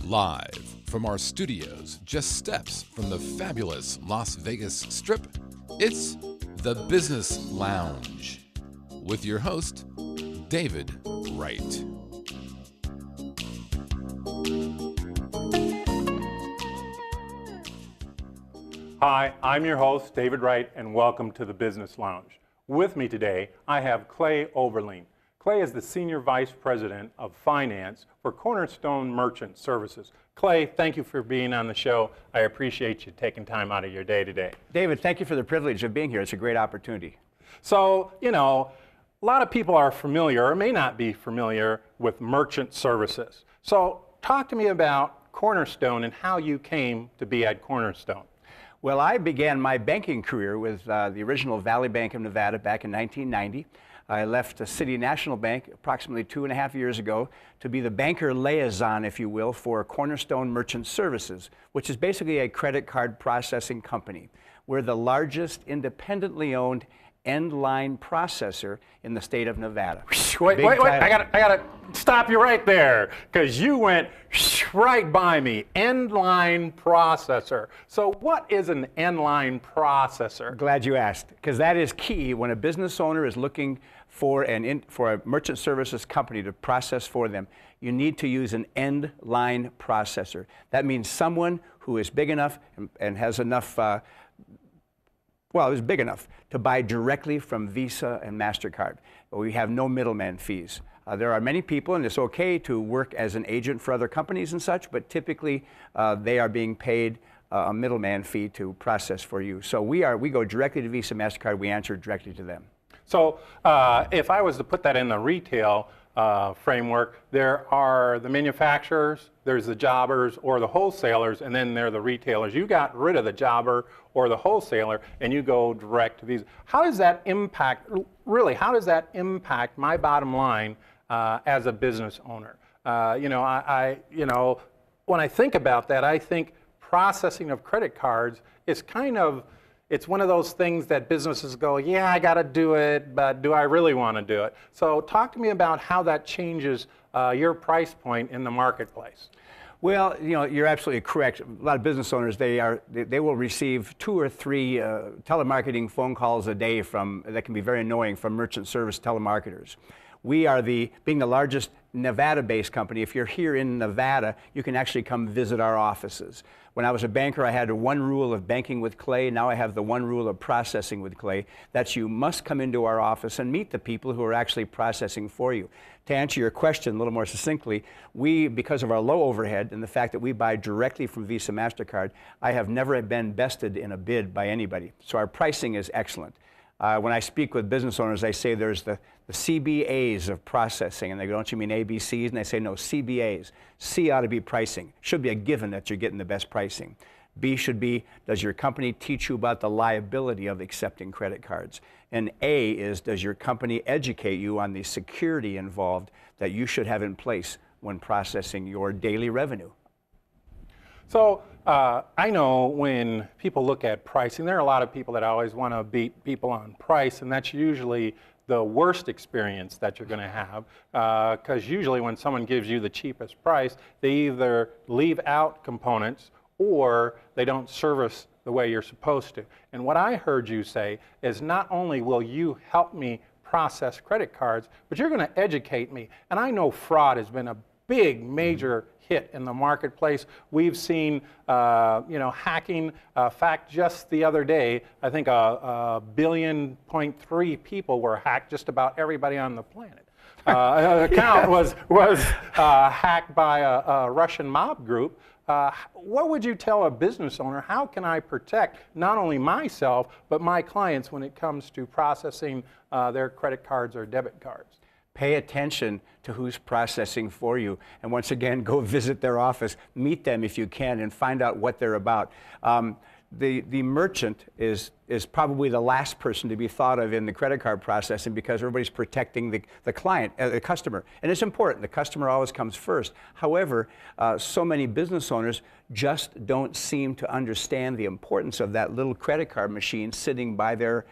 Live from our studios, just steps from the fabulous Las Vegas Strip, it's the Business Lounge with your host, David Wright. Hi, I'm your host, David Wright, and welcome to the Business Lounge. With me today, I have Clay Overlien. Clay is the Senior Vice President of Finance for Cornerstone Merchant Services. Clay, thank you for being on the show. I appreciate you taking time out of your day today. David, thank you for the privilege of being here. It's a great opportunity. So, a lot of people are familiar or may not be familiar with merchant services. So, talk to me about Cornerstone and how you came to be at Cornerstone. Well, I began my banking career with the original Valley Bank of Nevada back in 1990. I left the City National Bank approximately 2.5 years ago to be the banker liaison, if you will, for Cornerstone Merchant Services, which is basically a credit card processing company. We're the largest independently owned end-line processor in the state of Nevada. Wait, I gotta stop you right there, because you went right by me. End-line processor. So what is an end-line processor? Glad you asked, because that is key when a business owner is looking for a merchant services company to process for them. You need to use an end-line processor. That means someone who is big enough and has enough is big enough to buy directly from Visa and MasterCard. We have no middleman fees. There are many people, and it's okay to work as an agent for other companies and such, but typically they are being paid a middleman fee to process for you. So we go directly to Visa, MasterCard, we answer directly to them. So if I was to put that in the retail framework, there are the manufacturers, there's the jobbers or the wholesalers, and then there are the retailers. You got rid of the jobber or the wholesaler and you go direct to these. How does that impact my bottom line as a business owner? When I think about that, I think processing of credit cards is it's one of those things that businesses go, yeah, I got to do it, but do I really want to do it? So talk to me about how that changes your price point in the marketplace. Well, you're absolutely correct. A lot of business owners, they will receive 2 or 3 telemarketing phone calls a day that can be very annoying from merchant service telemarketers. We are being the largest Nevada-based company. If you're here in Nevada, you can actually come visit our offices. When I was a banker, I had one rule of banking with Clay. Now I have the one rule of processing with Clay. That's you must come into our office and meet the people who are actually processing for you. To answer your question a little more succinctly, because of our low overhead and the fact that we buy directly from Visa, MasterCard, I have never been bested in a bid by anybody. So our pricing is excellent. When I speak with business owners, I say there's the CBAs of processing, and they go, don't you mean ABCs? And they say, no, CBAs. C ought to be pricing. Should be a given that you're getting the best pricing. B should be, does your company teach you about the liability of accepting credit cards? And A is, does your company educate you on the security involved that you should have in place when processing your daily revenue? So I know when people look at pricing, there are a lot of people that always want to beat people on price, and that's usually the worst experience that you're going to have, because usually when someone gives you the cheapest price, they either leave out components or they don't service the way you're supposed to. And what I heard you say is not only will you help me process credit cards, but you're going to educate me. And I know fraud has been a big, major hit in the marketplace. We've seen, hacking. In fact, just the other day, I think 1.3 billion people were hacked. Just about everybody on the planet. Account was hacked by a Russian mob group. What would you tell a business owner? How can I protect not only myself but my clients when it comes to processing their credit cards or debit cards? Pay attention to who's processing for you. And once again, go visit their office, meet them if you can, and find out what they're about. The merchant is probably the last person to be thought of in the credit card processing because everybody's protecting the client, the customer. And it's important. The customer always comes first. However, so many business owners just don't seem to understand the importance of that little credit card machine sitting by their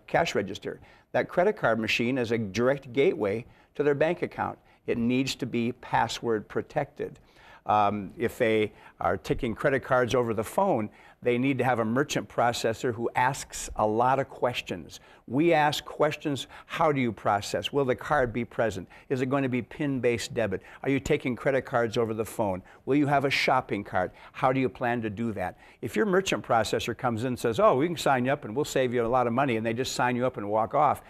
cash register. That credit card machine is a direct gateway to their bank account. It needs to be password protected. If they are taking credit cards over the phone, they need to have a merchant processor who asks a lot of questions. We ask questions: how do you process? Will the card be present? Is it going to be PIN-based debit? Are you taking credit cards over the phone? Will you have a shopping cart? How do you plan to do that? If your merchant processor comes in and says, oh, we can sign you up and we'll save you a lot of money, and they just sign you up and walk off,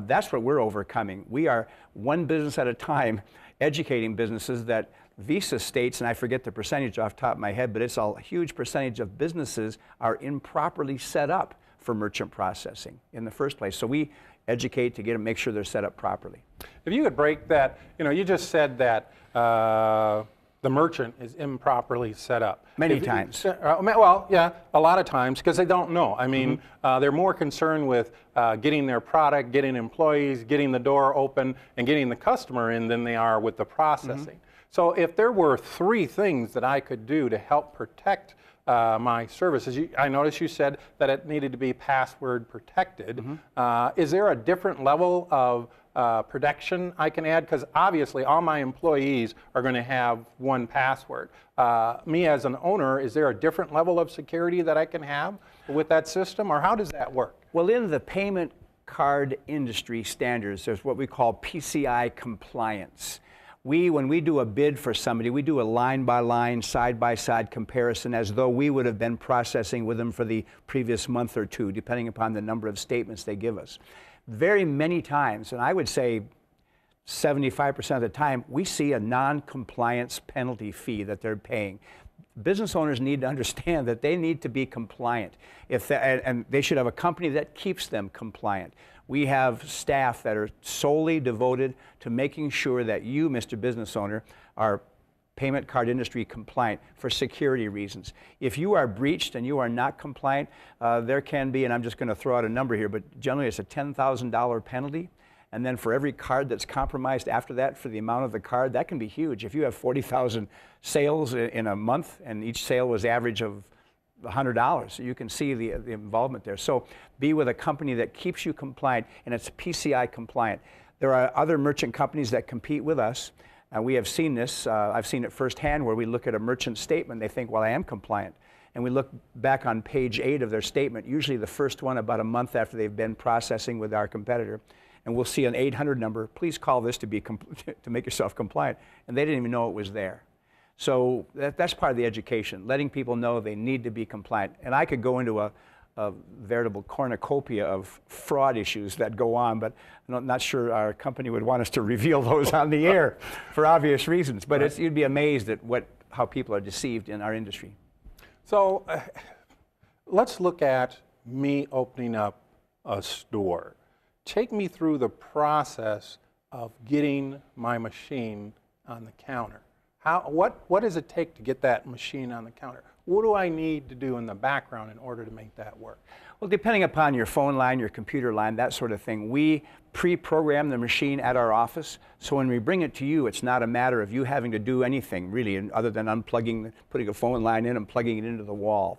that's what we're overcoming. We are one business at a time educating businesses that Visa states, and I forget the percentage off the top of my head, but it's a huge percentage of businesses are improperly set up for merchant processing in the first place. So we educate to get them, make sure they're set up properly. If you could break that, you just said that the merchant is improperly set up. Many times. Well, yeah, a lot of times, because they don't know. I mean, they're more concerned with getting their product, getting employees, getting the door open, and getting the customer in than they are with the processing. So if there were 3 things that I could do to help protect my services, I noticed you said that it needed to be password protected. Is there a different level of protection I can add? Because obviously all my employees are going to have one password. Me as an owner, is there a different level of security that I can have with that system, or how does that work? Well, in the payment card industry standards, there's what we call PCI compliance. When we do a bid for somebody, we do a line-by-line, side-by-side comparison as though we would have been processing with them for the previous month or 2, depending upon the number of statements they give us. Very many times, and I would say 75% of the time, we see a non-compliance penalty fee that they're paying. Business owners need to understand that they need to be compliant, and they should have a company that keeps them compliant. We have staff that are solely devoted to making sure that you, Mr. Business Owner, are payment card industry compliant for security reasons. If you are breached and you are not compliant, there can be, and I'm just going to throw out a number here, but generally it's a $10,000 penalty. And then for every card that's compromised after that, for the amount of the card, that can be huge. If you have 40,000 sales in a month and each sale was average of $100, you can see the involvement there. So be with a company that keeps you compliant, and it's PCI compliant. There are other merchant companies that compete with us, and we have seen this. I've seen it firsthand where we look at a merchant statement, they think, well, I am compliant. And we look back on page 8 of their statement, usually the first one about a month after they've been processing with our competitor, and we'll see an 800 number, please call this to make yourself compliant, and they didn't even know it was there. So that's part of the education, letting people know they need to be compliant. And I could go into a veritable cornucopia of fraud issues that go on, but I'm not sure our company would want us to reveal those on the air for obvious reasons. But you'd be amazed at how people are deceived in our industry. So let's look at me opening up a store. Take me through the process of getting my machine on the counter. What does it take to get that machine on the counter? What do I need to do in the background in order to make that work? Well, depending upon your phone line, your computer line, that sort of thing, we pre-program the machine at our office. So when we bring it to you, it's not a matter of you having to do anything really other than unplugging, putting a phone line in and plugging it into the wall.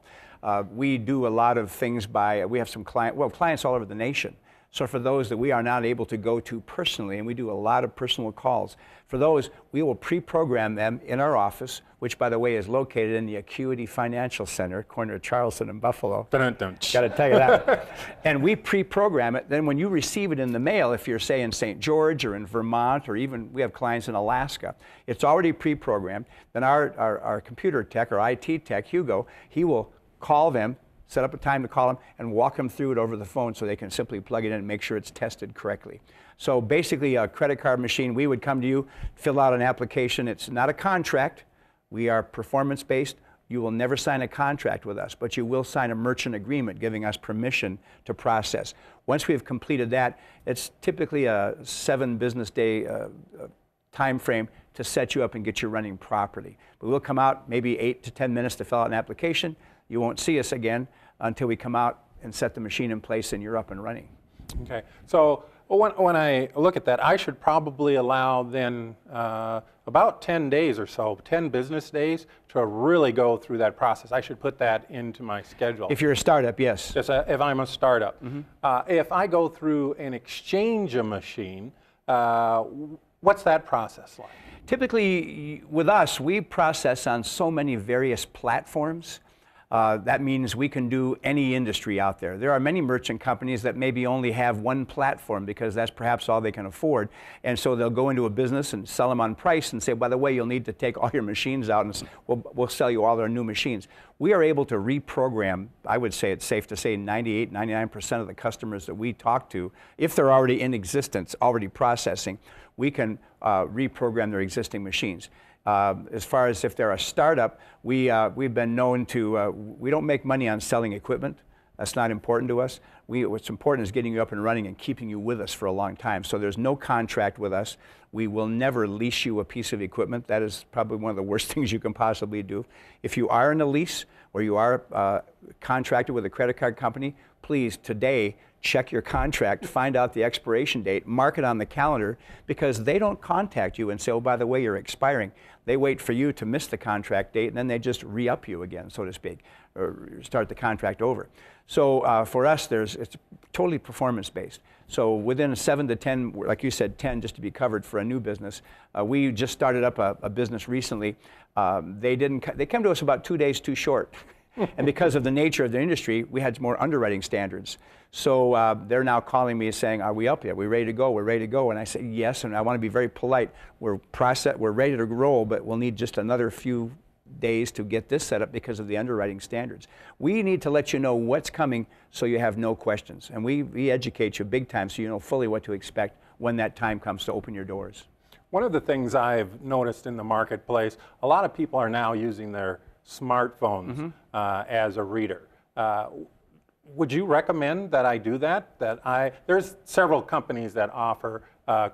We do a lot of things we have some clients all over the nation. So for those that we are not able to go to personally, and we do a lot of personal calls, for those, we will pre-program them in our office, which, by the way, is located in the Acuity Financial Center, corner of Charleston and Buffalo. Got to tell you that. And we pre-program it. Then when you receive it in the mail, if you're, say, in St. George or in Vermont, or even we have clients in Alaska, it's already pre-programmed. Then our computer tech, or IT tech, Hugo, he will call them, set up a time to call them, and walk them through it over the phone so they can simply plug it in and make sure it's tested correctly. So basically, a credit card machine, we would come to you, fill out an application. It's not a contract. We are performance-based. You will never sign a contract with us, but you will sign a merchant agreement giving us permission to process. Once we've completed that, it's typically a 7 business day time frame to set you up and get you running properly. But we'll come out maybe 8 to 10 minutes to fill out an application. You won't see us again until we come out and set the machine in place and you're up and running. Okay, so when I look at that, I should probably allow then about 10 days or so, 10 business days to really go through that process. I should put that into my schedule. If you're a startup, yes. Just if I'm a startup. If I go through and exchange a machine, what's that process like? Typically, with us, we process on so many various platforms. That means we can do any industry out there. There are many merchant companies that maybe only have one platform because that's perhaps all they can afford. And so they'll go into a business and sell them on price and say, by the way, you'll need to take all your machines out and we'll sell you all our new machines. We are able to reprogram, I would say it's safe to say 98, 99% of the customers that we talk to, if they're already in existence, already processing, we can reprogram their existing machines. As far as if they're a startup, we've been known to, we don't make money on selling equipment. That's not important to us. What's important is getting you up and running and keeping you with us for a long time. So there's no contract with us. We will never lease you a piece of equipment. That is probably one of the worst things you can possibly do. If you are in a lease or you are contracted with a credit card company, please today check your contract, find out the expiration date, mark it on the calendar, because they don't contact you and say, oh, by the way, you're expiring. They wait for you to miss the contract date, and then they just re-up you again, so to speak, or start the contract over. So for us, it's totally performance-based. So within 7 to 10, like you said, 10 just to be covered for a new business. We just started up a business recently. They came to us about 2 days too short. And because of the nature of the industry, we had more underwriting standards. So they're now calling me saying, are we up yet? We're ready to go. We're ready to go. And I say, yes, and I want to be very polite. We're ready to roll, but we'll need just another few days to get this set up because of the underwriting standards. We need to let you know what's coming so you have no questions. And we educate you big time so you know fully what to expect when that time comes to open your doors. One of the things I've noticed in the marketplace, a lot of people are now using their smartphones as a reader. Would you recommend that I do that? There's several companies that offer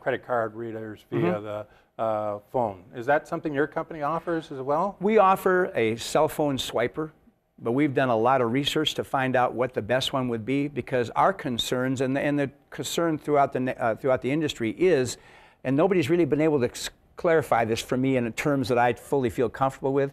credit card readers via the phone. Is that something your company offers as well? We offer a cell phone swiper, but we've done a lot of research to find out what the best one would be, because our concerns and the concern throughout the industry is, and nobody's really been able to clarify this for me in terms that I fully feel comfortable with,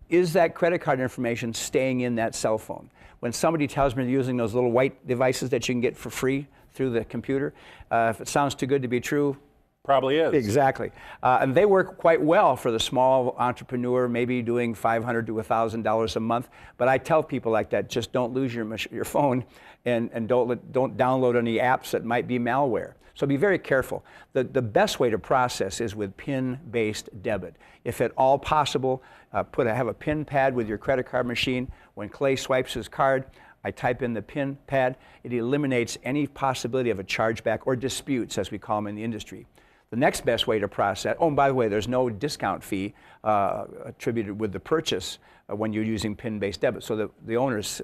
is that credit card information staying in that cell phone? When somebody tells me they're using those little white devices that you can get for free through the computer, if it sounds too good to be true, probably is. Exactly. And they work quite well for the small entrepreneur, maybe doing $500 to $1,000 a month. But I tell people like that, just don't lose your phone and don't download any apps that might be malware. So be very careful. The best way to process is with PIN-based debit. If at all possible, have a PIN pad with your credit card machine. When Clay swipes his card, I type in the PIN pad. It eliminates any possibility of a chargeback or disputes, as we call them in the industry. The next best way to process, oh, and by the way, there's no discount fee attributed with the purchase when you're using PIN-based debit. So the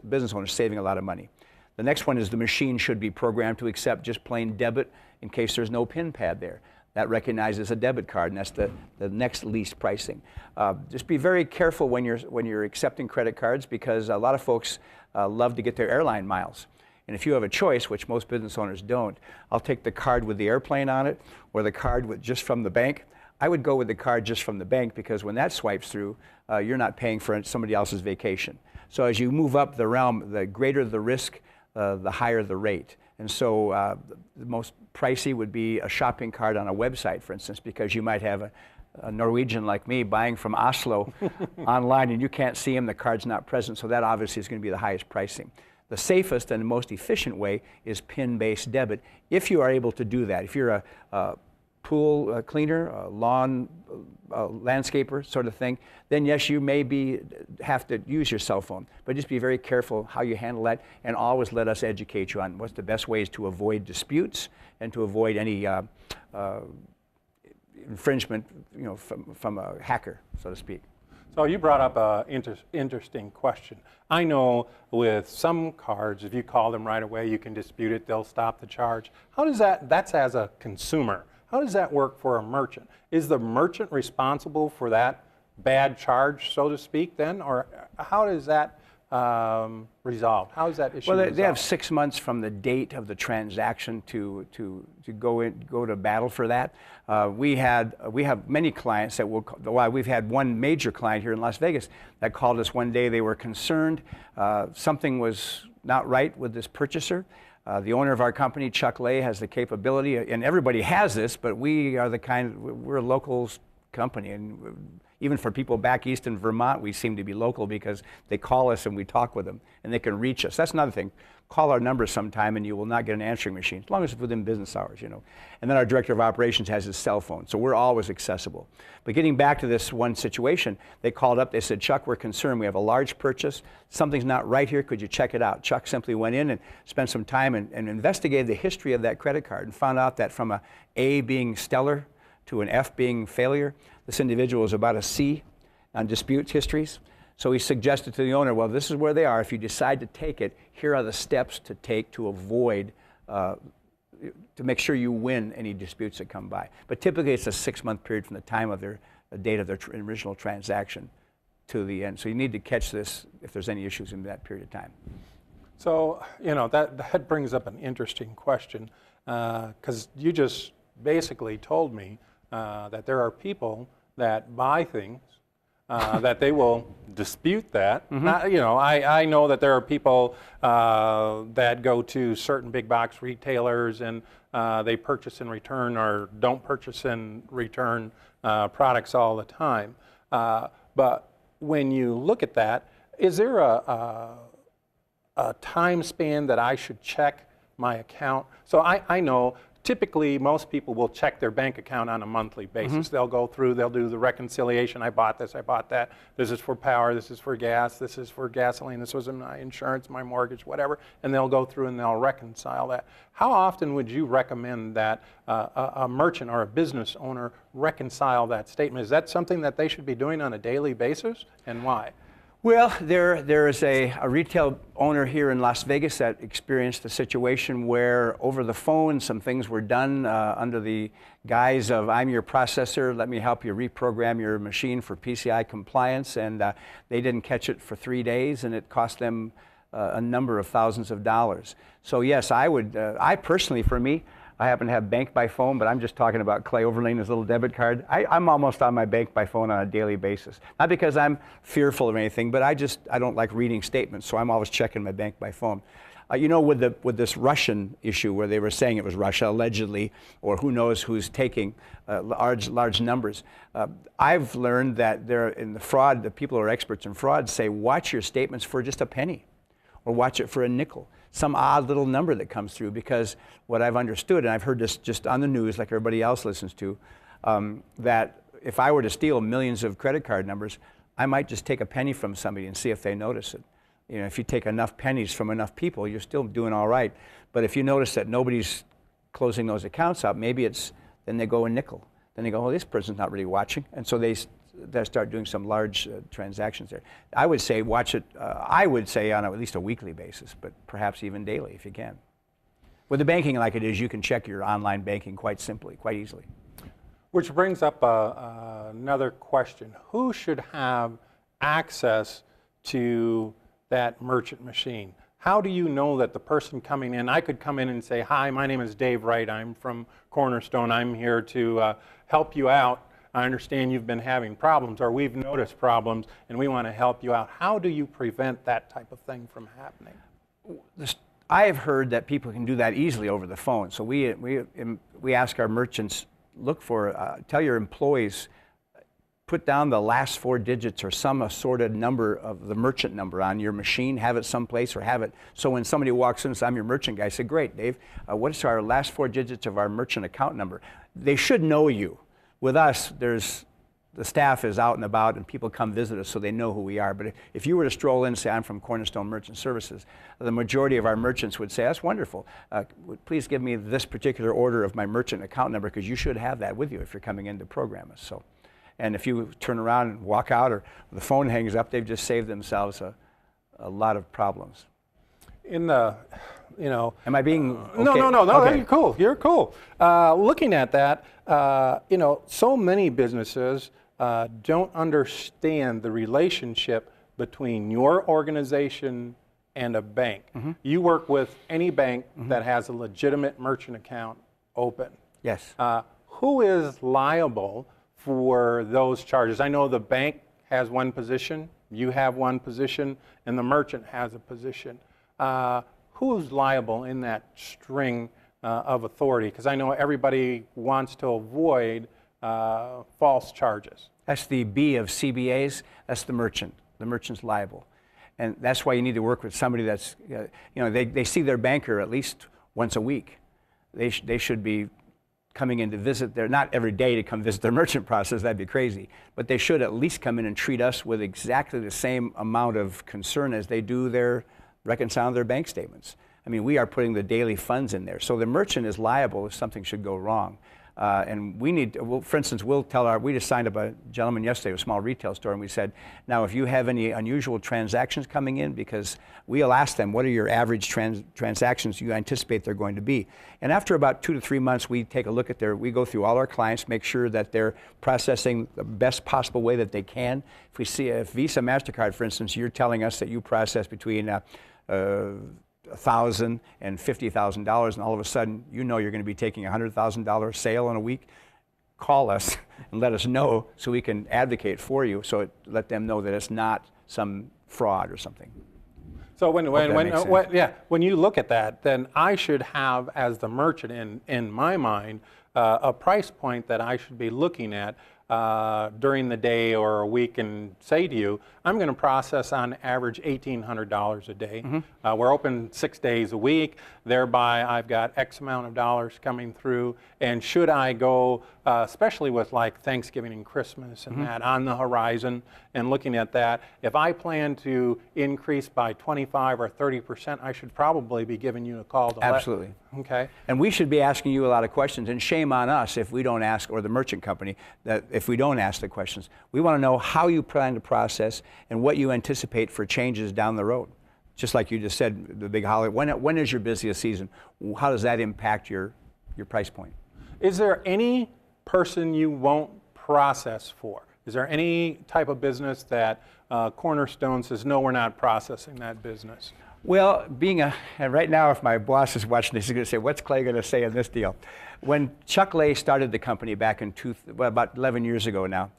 business owner is saving a lot of money. The next one is the machine should be programmed to accept just plain debit in case there's no PIN pad there. That recognizes a debit card, and that's the next least pricing. Just be very careful when you're accepting credit cards, because a lot of folks love to get their airline miles. And if you have a choice, which most business owners don't, I'll take the card with the airplane on it or the card with just from the bank. I would go with the card just from the bank, because when that swipes through, you're not paying for somebody else's vacation. So as you move up the realm, the greater the risk, the higher the rate. And so the most pricey would be a shopping cart on a website, for instance, because you might have a Norwegian like me buying from Oslo online and you can't see him, the card's not present, so that obviously is going to be the highest pricing. The safest and the most efficient way is PIN-based debit, if you are able to do that. If you're a pool cleaner, a lawn landscaper sort of thing, then yes, you may have to use your cell phone. But just be very careful how you handle that, and always let us educate you on what's the best ways to avoid disputes and to avoid any infringement, from a hacker, so to speak. So you brought up an interesting question. I know with some cards, if you call them right away, you can dispute it, they'll stop the charge. How does that's as a consumer. How does that work for a merchant? Is the merchant responsible for that bad charge, so to speak, then? Or how does that resolved? How is that issue resolved? They have 6 months from the date of the transaction to go to battle for that. We have many clients that we've had one major client here in Las Vegas that called us one day. They were concerned something was not right with this purchaser. The owner of our company, Chuck Lay, has the capability, and everybody has this, but we're a local company. And even for people back east in Vermont, we seem to be local because they call us and we talk with them and they can reach us. That's another thing. Call our number sometime and you will not get an answering machine, as long as it's within business hours, you know. And then our director of operations has his cell phone, so we're always accessible. But getting back to this one situation, they called up, they said, Chuck, we're concerned. We have a large purchase. Something's not right here. Could you check it out? Chuck simply went in and spent some time and investigated the history of that credit card and found out that from a A being stellar to an F being failure, this individual was about a C on disputes histories. So he suggested to the owner, well, this is where they are. If you decide to take it, here are the steps to take to avoid, to make sure you win any disputes that come by. But typically it's a 6-month period from the time of the date of their original transaction to the end. So you need to catch this if there's any issues in that period of time. So, you know, that brings up an interesting question, because you just basically told me that there are people that buy things that they will dispute that. Not, you know, I know that there are people that go to certain big box retailers and they purchase and return or don't purchase and return products all the time. But when you look at that, is there a time span that I should check my account? So I know typically most people will check their bank account on a monthly basis. They'll go through, they'll do the reconciliation. I bought this, I bought that. This is for power, this is for gas, this is for gasoline, this was my insurance, my mortgage, whatever. And they'll go through and they'll reconcile that. How often would you recommend that a merchant or a business owner reconcile that statement? Is that something that they should be doing on a daily basis, and why? Well, there is a retail owner here in Las Vegas that experienced a situation where over the phone some things were done under the guise of, I'm your processor, let me help you reprogram your machine for PCI compliance, and they didn't catch it for 3 days and it cost them a number of thousands of dollars. So yes, I personally, for me, I happen to have bank by phone, but I'm just talking about Clay Overlien, his little debit card. I'm almost on my bank by phone on a daily basis. Not because I'm fearful of anything, but I don't like reading statements, so I'm always checking my bank by phone. You know, with this Russian issue where they were saying it was Russia allegedly, or who knows who's taking large numbers, I've learned that in the fraud, the people who are experts in fraud say, watch your statements for just a penny, or watch it for a nickel. Some odd little number that comes through, because what I've understood, and I've heard this just on the news like everybody else listens to, that if I were to steal millions of credit card numbers, I might just take a penny from somebody and see if they notice it. You know, if you take enough pennies from enough people, you're still doing all right. But if you notice that nobody's closing those accounts up, maybe then they go a nickel. Then they go, oh, this person's not really watching. And so they start doing some large transactions there. I would say watch it, I would say on at least a weekly basis, but perhaps even daily if you can. With the banking like it is, you can check your online banking quite simply, quite easily. Which brings up another question. Who should have access to that merchant machine? How do you know that the person coming in, I could come in and say, hi, my name is Dave Wright, I'm from Cornerstone, I'm here to help you out. I understand you've been having problems, or we've noticed problems, and we want to help you out. How do you prevent that type of thing from happening? I have heard that people can do that easily over the phone. So we ask our merchants, tell your employees, put down the last 4 digits or some assorted number of the merchant number on your machine, have it someplace, or have it so when somebody walks in and says, I'm your merchant guy, I say, great, Dave, what is our last 4 digits of our merchant account number? They should know you. With us, the staff is out and about and people come visit us so they know who we are. But if you were to stroll in and say, I'm from Cornerstone Merchant Services, the majority of our merchants would say, that's wonderful. Please give me this particular order of my merchant account number, because you should have that with you if you're coming in to program us. So, and if you turn around and walk out or the phone hangs up, they've just saved themselves a lot of problems. In the, you know... Am I being... Okay? No, okay. You're cool, you're cool. Looking at that, you know, so many businesses don't understand the relationship between your organization and a bank. You work with any bank that has a legitimate merchant account open. Yes. Who is liable for those charges? I know the bank has one position, you have one position, and the merchant has a position. Who's liable in that string of authority? Because I know everybody wants to avoid false charges. That's the B of CBAs. That's the merchant. The merchant's liable. And that's why you need to work with somebody that's, they see their banker at least once a week. They should be coming in to visit not every day to come visit their merchant process, that'd be crazy. But they should at least come in and treat us with exactly the same amount of concern as they do reconciling their bank statements. I mean, we are putting the daily funds in there. So the merchant is liable if something should go wrong. And we need, for instance, we just signed up a gentleman yesterday, a small retail store, and we said, now if you have any unusual transactions coming in, because we'll ask them, what are your average transactions you anticipate they're going to be? And after about 2 to 3 months, we take a look at we go through all our clients, make sure that they're processing the best possible way that they can. If we see, if Visa, MasterCard, for instance, you're telling us that you process between $1,000 and $50,000, and all of a sudden you're going to be taking a $100,000 sale in a week, call us and let us know so we can advocate for you, let them know that it's not some fraud or something. So when you look at that, then I should have, as the merchant in my mind, a price point that I should be looking at during the day or a week and say to you, I'm going to process on average $1,800 a day. Mm-hmm. We're open 6 days a week. Thereby, I've got X amount of dollars coming through. And should I go, especially with like Thanksgiving and Christmas and mm-hmm. that on the horizon, and looking at that, if I plan to increase by 25 or 30%, I should probably be giving you a call to Absolutely. Okay. And we should be asking you a lot of questions, and shame on us if we don't ask, or the merchant company, that if we don't ask the questions. We want to know how you plan to process and what you anticipate for changes down the road. Just like you just said, the big holiday. When is your busiest season? How does that impact your price point? Is there any person you won't process for? Is there any type of business that Cornerstone says, no, we're not processing that business? Well, and right now, if my boss is watching this, he's going to say, what's Clay going to say in this deal? When Chuck Lay started the company back in about 11 years ago now,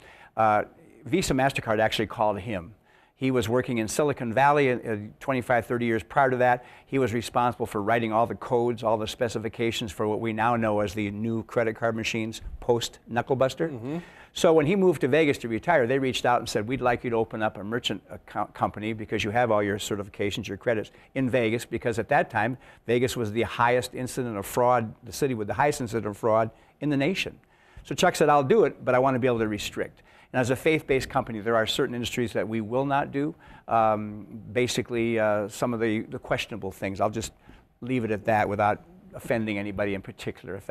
Visa, MasterCard actually called him. He was working in Silicon Valley 25, 30 years prior to that. He was responsible for writing all the codes, all the specifications for what we now know as the new credit card machines, post-Knucklebuster. Mm-hmm. So when he moved to Vegas to retire, they reached out and said, we'd like you to open up a merchant account company because you have all your certifications, your credits in Vegas, because at that time, Vegas was the highest incident of fraud, the city with the highest incident of fraud in the nation. So Chuck said, I'll do it, but I want to be able to restrict. And as a faith-based company, there are certain industries that we will not do. Basically, some of the questionable things. I'll just leave it at that without offending anybody in particular.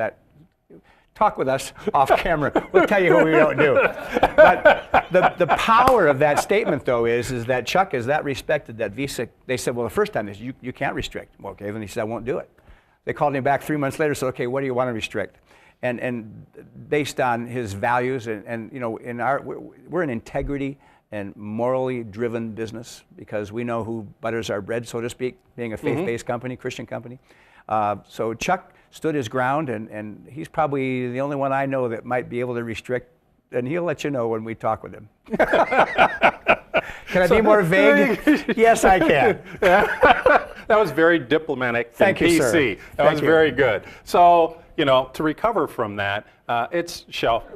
Talk with us off camera. We'll tell you who we don't do. But the power of that statement, though, is that Chuck is that respected that Visa, they said, well, the first time, you can't restrict. Well, okay, then he said, I won't do it. They called him back 3 months later and said, okay, what do you want to restrict? And based on his values, and we're an integrity and morally driven business because we know who butters our bread, so to speak, being a faith-based mm-hmm. company, Christian company. So Chuck stood his ground, and he's probably the only one I know that might be able to restrict, and he'll let you know when we talk with him. Can I be more vague? Yes, I can. That was very diplomatic and Thank you, PC. Sir. That was very good. So, to recover from that, it's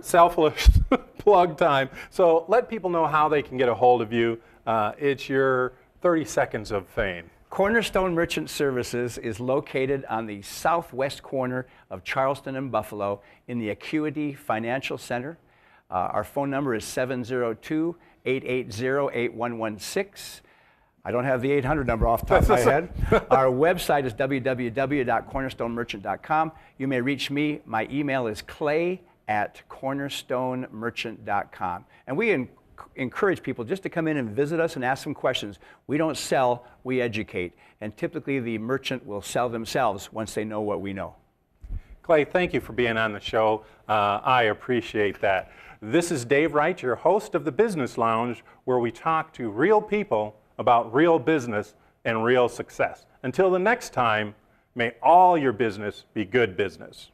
selfless plug time. So let people know how they can get a hold of you. It's your 30 seconds of fame. Cornerstone Merchant Services is located on the southwest corner of Charleston and Buffalo in the Acuity Financial Center. Our phone number is 702-880-8116. I don't have the 800 number off the top of my head. Our website is www.cornerstonemerchant.com. You may reach me. My email is clay@cornerstonemerchant.com. And we encourage people just to come in and visit us and ask some questions. We don't sell, we educate. And typically the merchant will sell themselves once they know what we know. Clay, thank you for being on the show. I appreciate that. This is Dave Wright, your host of the Business Lounge, where we talk to real people about real business and real success. Until the next time, may all your business be good business.